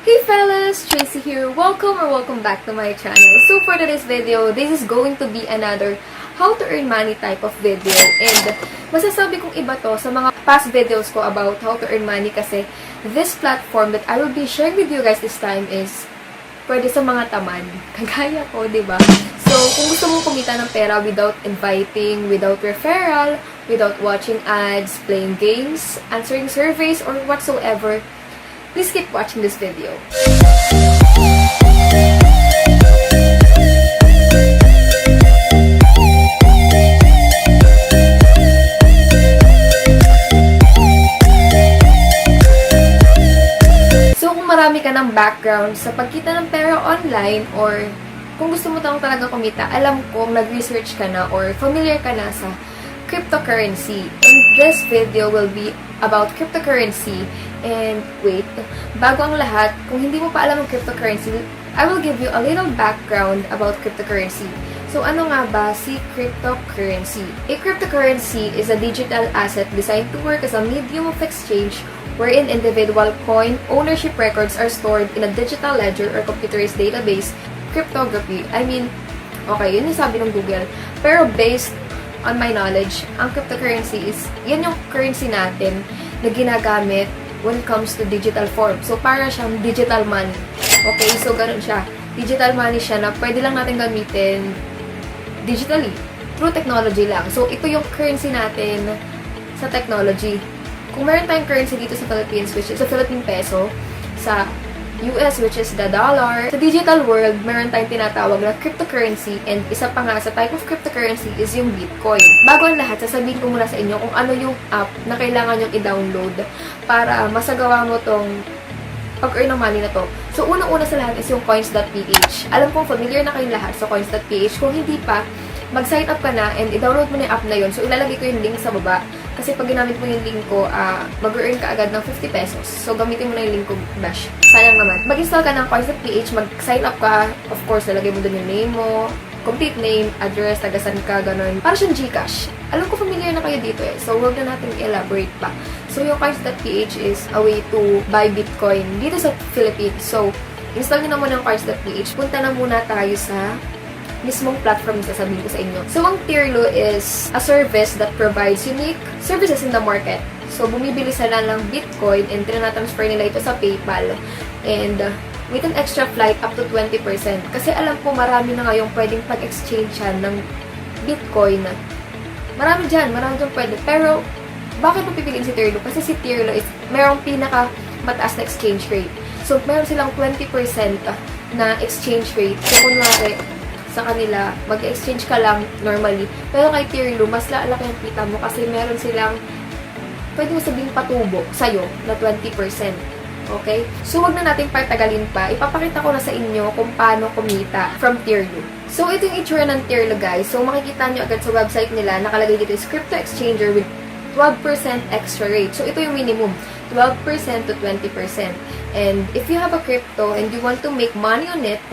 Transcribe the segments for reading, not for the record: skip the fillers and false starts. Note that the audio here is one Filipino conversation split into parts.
Hey fellas, Tracy here. Welcome back to my channel. So for today's video, this is going to be another how to earn money type of video. And masasabi kong iba to sa mga past videos ko about how to earn money kasi this platform that I will be sharing with you guys this time is pwede sa mga tamad. Kagaya ko, diba? So kung gusto mong kumita ng pera without inviting, without referral, without watching ads, playing games, answering surveys, or whatsoever, please keep watching this video. So, kung marami ka ng background sa pagkita ng pera online or kung gusto mo talaga kumita, alam kong nag-research ka na or familiar ka na sa cryptocurrency. And this video will be about cryptocurrency. And wait, bago ang lahat, kung hindi mo pa alam ang cryptocurrency, I will give you a little background about cryptocurrency. So ano nga ba si cryptocurrency? A cryptocurrency is a digital asset designed to work as a medium of exchange wherein individual coin ownership records are stored in a digital ledger or computerized database. Cryptography, okay, yun yung sabi ng Google. Pero based on my knowledge, ang cryptocurrency is, yan yung currency natin na ginagamit when it comes to digital form. So, para siyang digital money. Okay? So, ganun siya. Digital money siya na pwede lang natin gamitin digitally. Through technology lang. So, ito yung currency natin sa technology. Kung meron tayong currency dito sa Philippines, which is sa Philippine peso, sa US, which is the dollar. Sa digital world, meron tayong tinatawag na cryptocurrency, and isa pa nga sa type of cryptocurrency is yung Bitcoin. Bago ang lahat, sasabihin ko muna sa inyo kung ano yung app na kailangan yung i-download para masagawa mo tong pag-earn ng money na to. So, unang-una sa lahat is yung coins.ph. Alam kong familiar na kayong lahat sa coins.ph. Kung hindi pa, mag-sign up ka na and i-download mo na yung app na yun. So, ilalagay ko yung link sa baba. Kasi pag ginamit mo yung link ko, mag-earn ka agad ng 50 pesos. So, gamitin mo na yung link ko, bash. Sayang naman. Mag-install ka ng coins.ph, mag-sign up ka. Of course, nalagay mo dun yung name mo, complete name, address, tagasan ka, ganun. Para siyang Gcash. Alam ko familiar na kayo dito eh. So, huwag na natin i-elaborate pa. So, yung coins.ph is a way to buy Bitcoin dito sa Philippines. So, install nyo na muna ng coins.ph. Punta na muna tayo sa mismong platform na sasabihin ko sa inyo. So, ang Tierlo is a service that provides unique services in the market. So, bumibili sila ng Bitcoin and tinatransfer nila ito sa PayPal. And with an extra flight up to 20%. Kasi alam ko marami na ngayong pwedeng pag-exchange yan ng Bitcoin. Marami dyan pwede. Pero, bakit mo pipiliin si Tierlo? Kasi si Tierlo is mayroong pinaka mataas na exchange rate. So, meron silang 20% na exchange rate. So, kunwari, sa kanila, mag-exchange ka lang normally. Pero kay Tierlo, mas lalaki ang kita mo kasi meron silang, pwede mo sabihin patubo sa'yo na 20%. Okay? So, wag na natin patagalin pa. Ipapakita ko na sa inyo kung paano kumita from Tierlo. So, ito yung itsura ng Tierlo, guys. So, makikita nyo agad sa website nila, nakalagay dito is crypto exchanger with 12% extra rate. So, ito yung minimum. 12% to 20%. And if you have a crypto and you want to make money on it,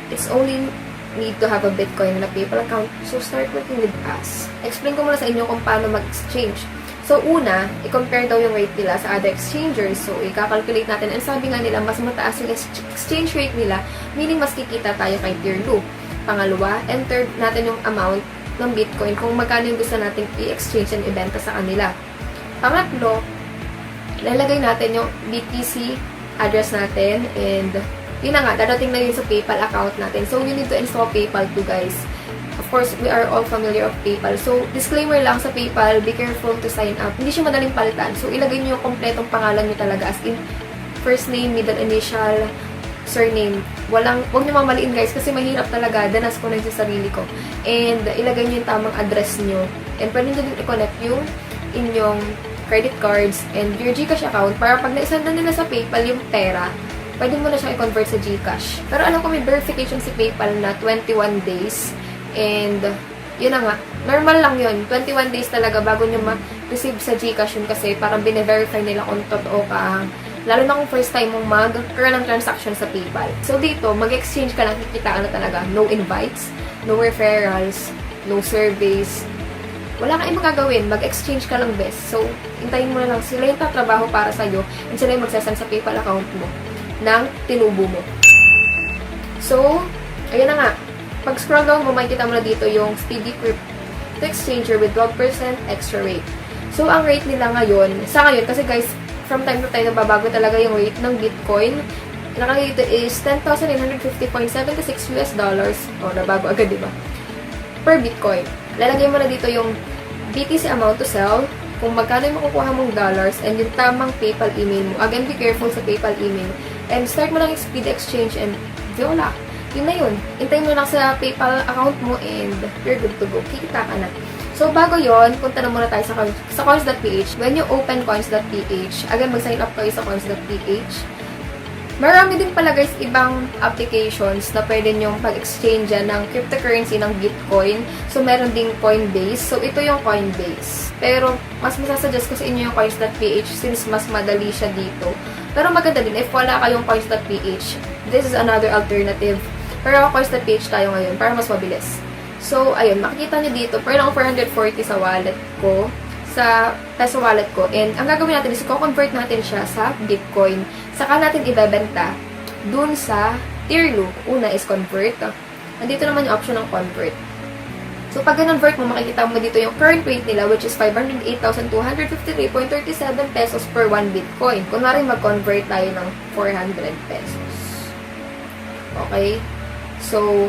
it's only need to have a Bitcoin and a PayPal account. So, start working with us. Explain ko muna sa inyo kung paano mag-exchange. So, una, i-compare daw yung rate nila sa other exchangers. So, i-calculate natin. And sabi nga nila, mas mataas yung exchange rate nila, meaning mas kikita tayo kay Tierlo. Pangalawa, enter natin yung amount ng Bitcoin kung magkano yung gusto natin i-exchange and ibenta sa kanila. Pangatlo, lalagay natin yung BTC address natin and yun na nga, dadating na yun sa PayPal account natin. So, you need to install PayPal too, guys. Of course, we are all familiar of PayPal. So, disclaimer lang sa PayPal, be careful to sign up. Hindi siya madaling palitan. So, ilagay niyo yung kompletong pangalan niyo talaga. As in, first name, middle initial, surname. Huwag niyo mamaliin, guys, kasi mahirap talaga. Danas ko na sa sarili ko. And, ilagay niyo yung tamang address niyo. And, pwede niyo din i-connect yung inyong credit cards and your Gcash account para pag na-send na nila sa PayPal yung pera, pwede mo na siyang i-convert sa Gcash. Pero alam ko may verification si PayPal na 21 days. And, yun na nga. Normal lang yun. 21 days talaga bago nyo ma-receive sa Gcash yun kasi parang bine-verify nila kung totoo ka. Lalo na kung first time mong mag-curl ng transaction sa PayPal. So, dito, mag-exchange ka lang, kikitaan na talaga. No invites, no referrals, no surveys. Wala kang ibang gagawin. Mag-exchange ka lang best. So, hintayin mo na lang. Sila yung tatrabaho para sa'yo and sila yung magsasend sa PayPal account mo. ng tinubo mo. So, ayan na nga. Pag scroll down mo, makikita mo na dito yung Speedy Crypto Exchanger with 12% extra rate. So, ang rate nila ngayon, sa ngayon, kasi guys, from time to time, nababago talaga yung rate ng Bitcoin. Nakalagay dito is $10,850.76 US dollars. O, nabago agad, diba? Per Bitcoin. Lalagay mo na dito yung BTC amount to sell, kung magkano yung makukuha mong dollars, and yung tamang PayPal email mo. Again, be careful sa PayPal email. And start mo lang yung Speed Exchange and voila. Yun na yun. Hintayin mo lang sa PayPal account mo and you're good to go. Kikita ka na. So, bago yon, punta na muna tayo sa coins.ph. When you open coins.ph, again, mag-sign up kayo sa coins.ph. Marami din pala guys ibang applications na pwede nyong pag-exchange ng cryptocurrency ng Bitcoin. So, meron ding Coinbase. So, ito yung Coinbase. Pero, mas masasuggest ko sa inyo yung coins.ph since mas madali siya dito. Pero maganda din, if wala kayong coins.ph, this is another alternative. Pero coins.ph tayo ngayon para mas mabilis. So, ayun, makikita nyo dito, pero lang 440 sa wallet ko, sa peso wallet ko. And ang gagawin natin is, i-convert natin siya sa Bitcoin. Saka natin ibebenta dun sa tier 2. Una is convert. Nandito naman yung option ng convert. So, pag convert mo, makikita mo dito yung current rate nila, which is 508,253.37 pesos per 1 Bitcoin. Kunwari, mag-convert tayo ng 400 pesos. Okay? So,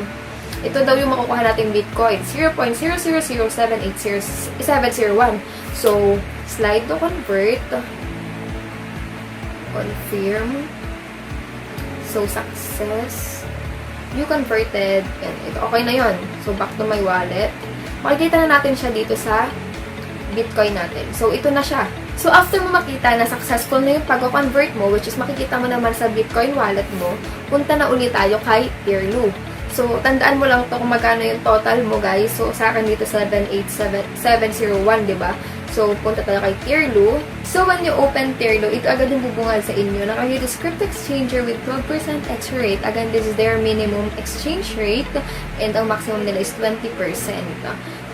ito daw yung makukuha nating Bitcoin. 0.000780701. So, slide to convert. Confirm. So, success. You converted. Yan. Ito, okay na yon. So, back to my wallet. Makikita na natin siya dito sa Bitcoin natin. So, ito na siya. So, after mo makita na successful na yung pag-convert mo, which is makikita mo naman sa Bitcoin wallet mo, punta na ulit tayo kay tier 2. So, tandaan mo lang to kung magkano yung total mo, guys. So, sa akin dito, 78701, diba? So, punta tayo kay tier 2. So, when you open tier 2, ito agad yung bubungal sa inyo. Nakalagay dito, Crypto Exchanger with 12% extra rate. Again, this is their minimum exchange rate. And ang maximum nila is 20%.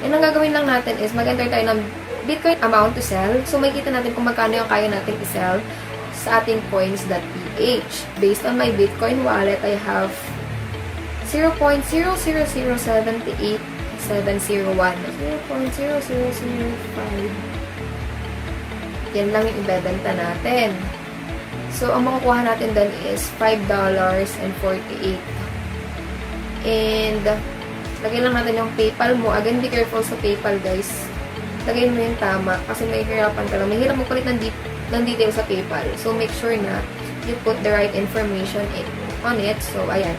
And ang gagawin lang natin is, mag-enter tayo ng Bitcoin amount to sell. So, makikita natin kung magkano yung kaya natin i-sell sa ating coins.ph. Based on my Bitcoin wallet, I have 0.00078 701. 0.00005. Yan lang yung ibebenta natin. So, ang makukuha natin doon is $5.48. And, lagay lang natin yung PayPal mo. Again, be careful sa PayPal, guys. Lagay mo yung tama kasi may hirapan ka lang. Mahirap magpalit ng details sa PayPal. So, make sure na you put the right information on it. So, ayan.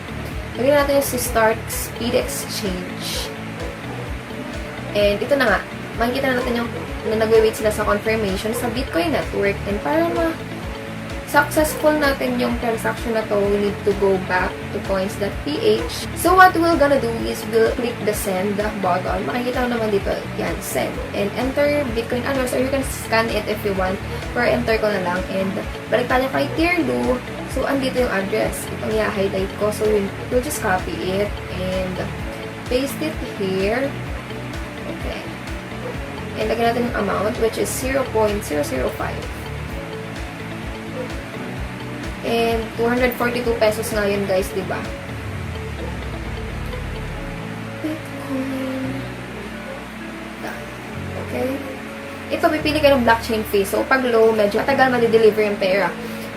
Lagay natin yung si Start Speed Exchange. And ito na nga, makikita na natin yung na nagwe-wait sila sa confirmation sa Bitcoin network. And para successful natin yung transaction na to, we need to go back to coins.ph. So what we're gonna do is we'll click the send button. Makikita mo naman dito, yan, send. And enter Bitcoin address or you can scan it if you want. Pero enter ko na lang. And balik tayo kay tier 2. So andito yung address. Itong i-highlight ko. So we'll just copy it and paste it here. Okay. And lagyan natin yung amount, which is 0.005. And 242 pesos nga yun, guys, diba? Bitcoin. Okay. Ito, pipili kayo ng blockchain fee. So, pag low, medyo matagal ma-deliver yung pera.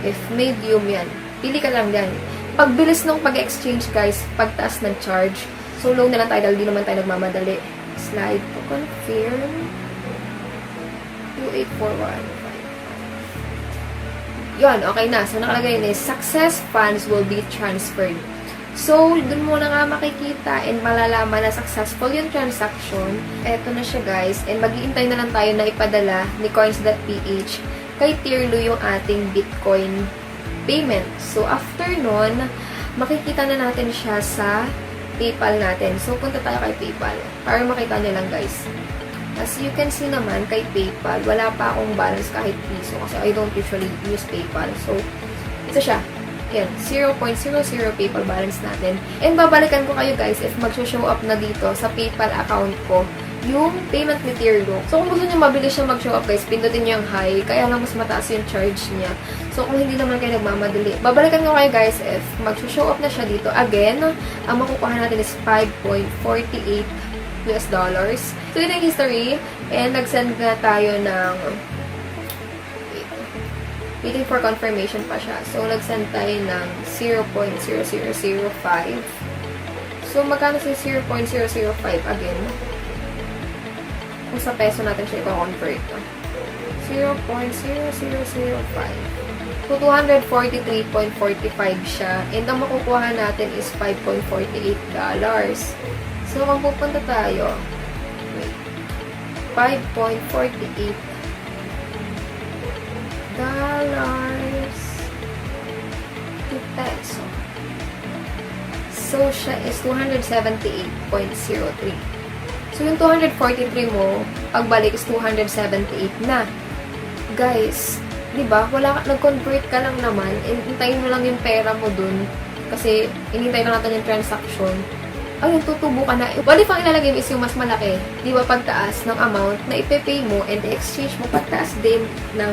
If medium, yan. Pili ka lang yan. Pag bilis nung pag-exchange, guys, pagtaas ng charge. So, low na lang tayo dahil di naman tayo nagmamadali. Slide to confirm. 2841. Yun, okay na. So, nakalagay yun is, success funds will be transferred. So, dun mo na nga makikita and malalaman na successful yung transaction. Eto na siya, guys. And mag-iintay na lang tayo na ipadala ni coins.ph kay tier 2 yung ating Bitcoin payment. So, after nun, makikita na natin siya sa PayPal natin. So, punta tayo kay PayPal para makita nyo lang, guys. As you can see naman, kay PayPal, wala pa akong balance kahit piso kasi I don't usually use PayPal. So, ito siya. Yan, 0.00 PayPal balance natin. And babalikan ko kayo, guys, if mag-show up na dito sa PayPal account ko yung payment ni Tierlo. So, kung gusto niyo mabilis siya mag-show up, guys, pindutin niyo yung high. Kaya lang mas mataas yung charge niya. So, kung hindi naman kayo nagmamadali, babalikan ko kayo, guys, if mag-show up na siya dito. Again, ang makukuha natin is $5.48. So, yun ang history. And, nag-send na tayo ng waiting for confirmation pa siya. So, nag-send tayo ng 0.0005. So, magkano sa 0.005 again? Kung sa peso natin siya i-convert. 0.0005. So, 243.45 siya. And ang makukuha natin is $5.48. So, kung pupunta tayo, wait, 5.48 to peso. So, siya is 278.03. So, yung 243 mo, pagbalik is 278 na. Guys, di ba? Nag-convert ka lang naman, and hintayin mo lang yung pera mo dun. Kasi, hinintay lang natin yung transaction. Ayun, tutubo ka na. What if ang ilalagay mo is yung mas malaki? Di ba, pagtaas ng amount na ipepay mo and exchange mo, pagtaas din ng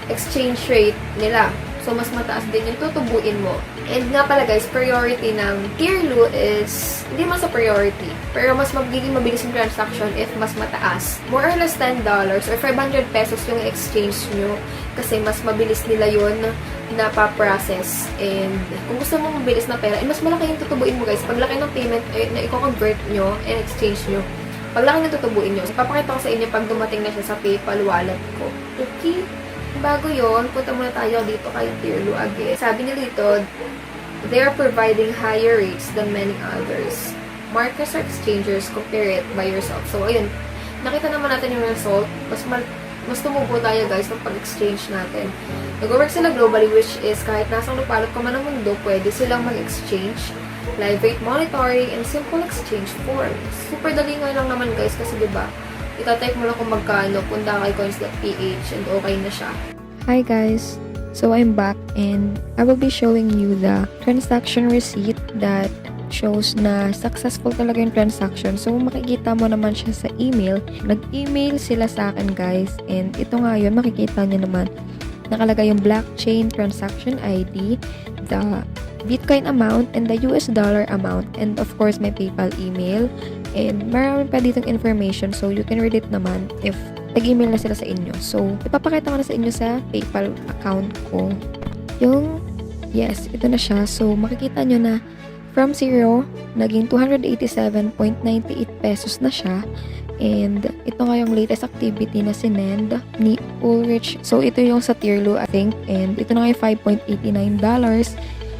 exchange rate nila. So, mas mataas din yung tutubuin mo. And nga pala guys, priority ng Tierlo is, hindi mas sa priority, pero mas magiging mabilis yung transaction if mas mataas. More or less $10 or 500 pesos yung exchange nyo kasi mas mabilis nila yun na pa-process. And kung gusto mo mabilis na pera, mas malaki yung tutubuin mo guys. Paglaki ng payment na i-convert nyo and exchange nyo, paglaki ng tutubuin nyo. So, papakita ko sa inyo pag dumating na siya sa PayPal wallet ko. Okay? Bago yon, punta muna tayo dito kay Tierlo again. Sabi nila dito, they are providing higher rates than many others. Marketers or exchangers, compare it by yourself. So, ayun. Nakita naman natin yung result. Mas tumubo tayo guys ng pag-exchange natin. Nag-work sila globally, which is kahit nasang lupalot ka man ng mundo, pwede silang mag-exchange, live rate monitoring, and simple exchange forms. Super dali nga lang naman guys kasi diba, itatype mo lang kung magkano, punta kay coins.ph and okay na siya. Hi guys! So I'm back and I will be showing you the transaction receipt that shows na successful talaga yung transaction. So makikita mo naman siya sa email. Nag-email sila sa akin guys and ito nga yun, makikita nyo naman. Nakalagay yung blockchain transaction ID, the Bitcoin amount, and the US dollar amount. And of course, may PayPal email. And marami pa ditong information so you can read it naman if nag-email na sila sa inyo. So, ipapakita ko na sa inyo sa PayPal account ko. Yes, ito na siya. So, makikita nyo na from 0, naging 287.98 pesos na siya. And ito nga yung latest activity na sinend ni Ulrich. So, ito yung sa Tierlo, I think. And ito na nga yung $5.89.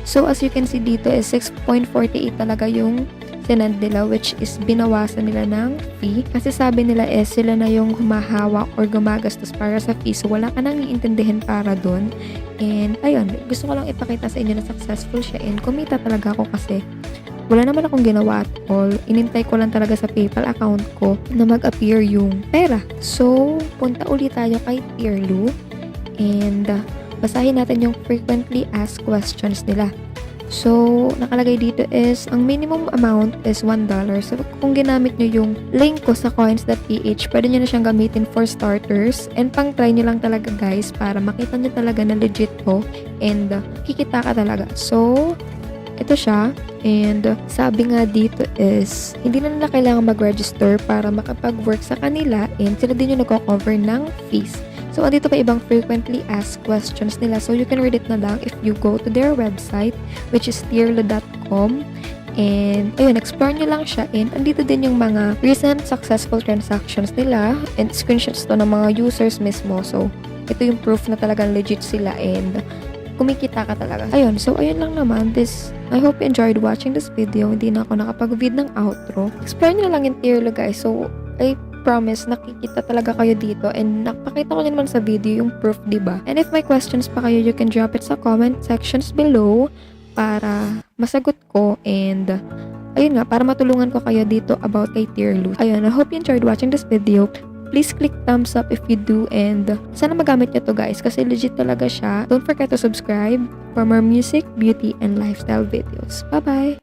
So, as you can see dito is 6.48 talaga yung sinend nila, which is binawasan nila ng fee. Kasi sabi nila sila na yung humahawak or gumagastos para sa fee. So, wala ka nang iintindihin para dun. And, ayun, gusto ko lang ipakita sa inyo na successful siya. And, kumita talaga ako kasi wala naman akong ginawa at all. Inintay ko lang talaga sa PayPal account ko na mag-appear yung pera. So, punta ulit tayo kay Tierlo. And, basahin natin yung frequently asked questions nila. So, nakalagay dito is, ang minimum amount is $1. So, kung ginamit nyo yung link ko sa coins.ph, pwede nyo na siyang gamitin for starters. And pang-try nyo lang talaga guys, para makita nyo talaga na legit to. And, kikita ka talaga. So, ito siya. And, sabi nga dito is, hindi na nila kailangan mag-register para makapag-work sa kanila. And, sila din yung nagko-cover ng fees. So, andito pa ibang frequently asked questions nila. So, you can read it na lang if you go to their website, which is tierlo.com. And, ayun, explore nyo lang siya. And, andito din yung mga recent successful transactions nila. And, screenshots to ng mga users mismo. So, ito yung proof na talagang legit sila. And, kumikita ka talaga. Ayun, so, ayun lang naman. I hope you enjoyed watching this video. Hindi na ako nakapag-vid ng outro. Explore nyo lang yung Tierlo, guys. So, I promise, nakikita talaga kayo dito and nakapakita ko naman sa video yung proof, diba? And if may questions pa kayo, you can drop it sa comment sections below para masagot ko and ayun nga, para matulungan ko kayo dito about kay Tierlo. Ayun, I hope you enjoyed watching this video. Please click thumbs up if you do and sana magamit nyo to guys kasi legit talaga siya. Don't forget to subscribe for more music, beauty, and lifestyle videos. Bye-bye!